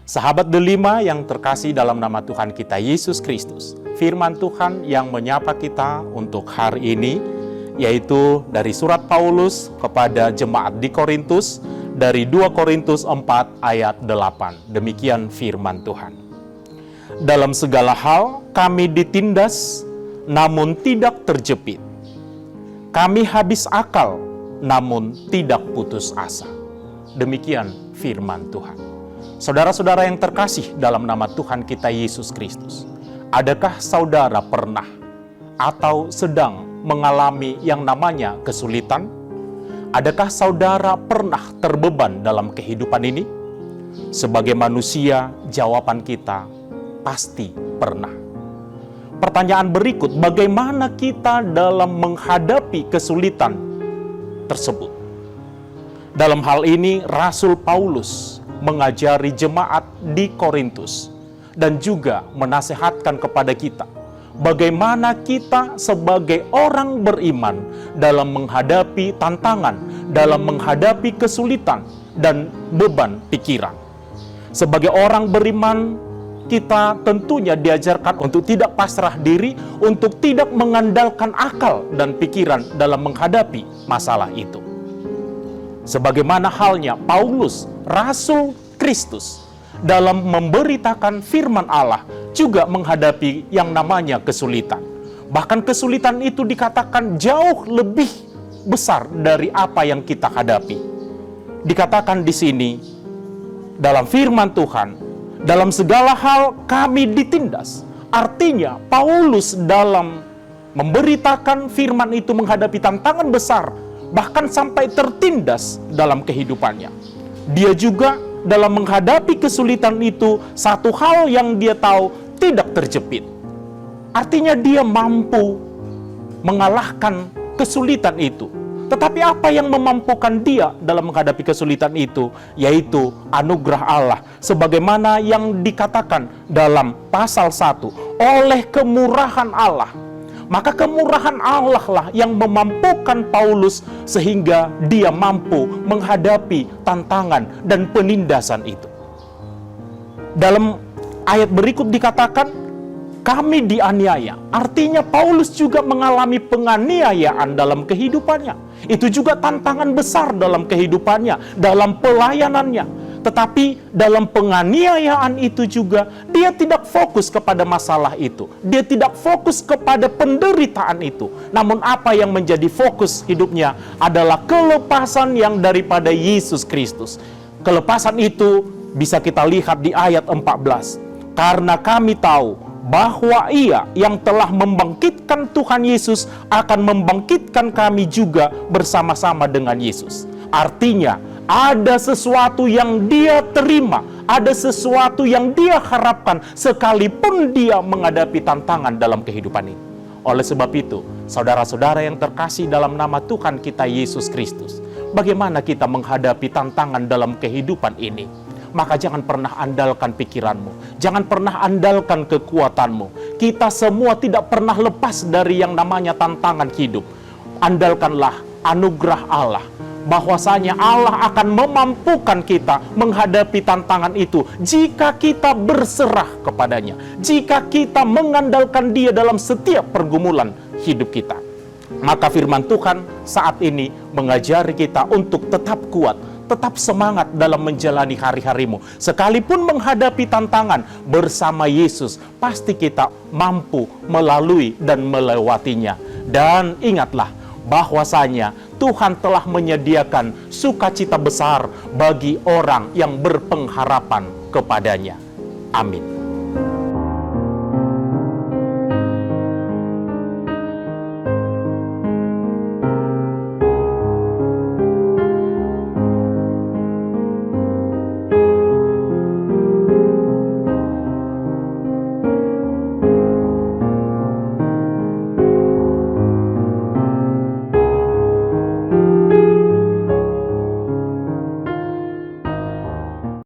Sahabat delima yang terkasih dalam nama Tuhan kita Yesus Kristus, firman Tuhan yang menyapa kita untuk hari ini, yaitu dari surat Paulus kepada jemaat di Korintus, dari 2 Korintus 4 ayat 8. Demikian firman Tuhan. Dalam segala hal kami ditindas, namun tidak terjepit. Kami habis akal, namun tidak putus asa. Demikian firman Tuhan. Saudara-saudara yang terkasih dalam nama Tuhan kita Yesus Kristus, adakah saudara pernah atau sedang mengalami yang namanya kesulitan? Adakah saudara pernah terbeban dalam kehidupan ini? Sebagai manusia, jawaban kita pasti pernah. Pertanyaan berikut, bagaimana kita dalam menghadapi kesulitan tersebut? Dalam hal ini, Rasul Paulus mengajari jemaat di Korintus dan juga menasehatkan kepada kita bagaimana kita sebagai orang beriman dalam menghadapi tantangan, dalam menghadapi kesulitan dan beban pikiran. Sebagai orang beriman, kita tentunya diajarkan untuk tidak pasrah diri, untuk tidak mengandalkan akal dan pikiran dalam menghadapi masalah itu. Sebagaimana halnya Paulus, Rasul Kristus, dalam memberitakan firman Allah, juga menghadapi yang namanya kesulitan. Bahkan kesulitan itu dikatakan jauh lebih besar dari apa yang kita hadapi. Dikatakan di sini, dalam firman Tuhan, dalam segala hal kami ditindas. Artinya, Paulus dalam memberitakan firman itu menghadapi tantangan besar, bahkan sampai tertindas dalam kehidupannya. Dia juga dalam menghadapi kesulitan itu, satu hal yang dia tahu, tidak terjepit. Artinya dia mampu mengalahkan kesulitan itu. Tetapi apa yang memampukan dia dalam menghadapi kesulitan itu? Yaitu anugerah Allah. Sebagaimana yang dikatakan dalam pasal 1, oleh kemurahan Allah. Maka kemurahan Allah lah yang memampukan Paulus sehingga dia mampu menghadapi tantangan dan penindasan itu. Dalam ayat berikut dikatakan, kami dianiaya. Artinya Paulus juga mengalami penganiayaan dalam kehidupannya. Itu juga tantangan besar dalam kehidupannya, dalam pelayanannya. Tetapi dalam penganiayaan itu juga, dia tidak fokus kepada masalah itu. Dia tidak fokus kepada penderitaan itu. Namun apa yang menjadi fokus hidupnya adalah kelepasan yang daripada Yesus Kristus. Kelepasan itu bisa kita lihat di ayat 14. Karena kami tahu bahwa Ia yang telah membangkitkan Tuhan Yesus akan membangkitkan kami juga bersama-sama dengan Yesus. Artinya, ada sesuatu yang dia terima, ada sesuatu yang dia harapkan sekalipun dia menghadapi tantangan dalam kehidupan ini. Oleh sebab itu, saudara-saudara yang terkasih dalam nama Tuhan kita Yesus Kristus, bagaimana kita menghadapi tantangan dalam kehidupan ini? Maka jangan pernah andalkan pikiranmu, jangan pernah andalkan kekuatanmu. Kita semua tidak pernah lepas dari yang namanya tantangan hidup. Andalkanlah anugerah Allah, bahwasanya Allah akan memampukan kita menghadapi tantangan itu jika kita berserah kepadanya, jika kita mengandalkan Dia dalam setiap pergumulan hidup kita. Maka firman Tuhan saat ini mengajari kita untuk tetap kuat, tetap semangat dalam menjalani hari-harimu. Sekalipun menghadapi tantangan bersama Yesus, pasti kita mampu melalui dan melewatinya. Dan ingatlah bahwasanya Tuhan telah menyediakan sukacita besar bagi orang yang berpengharapan kepadanya. Amin.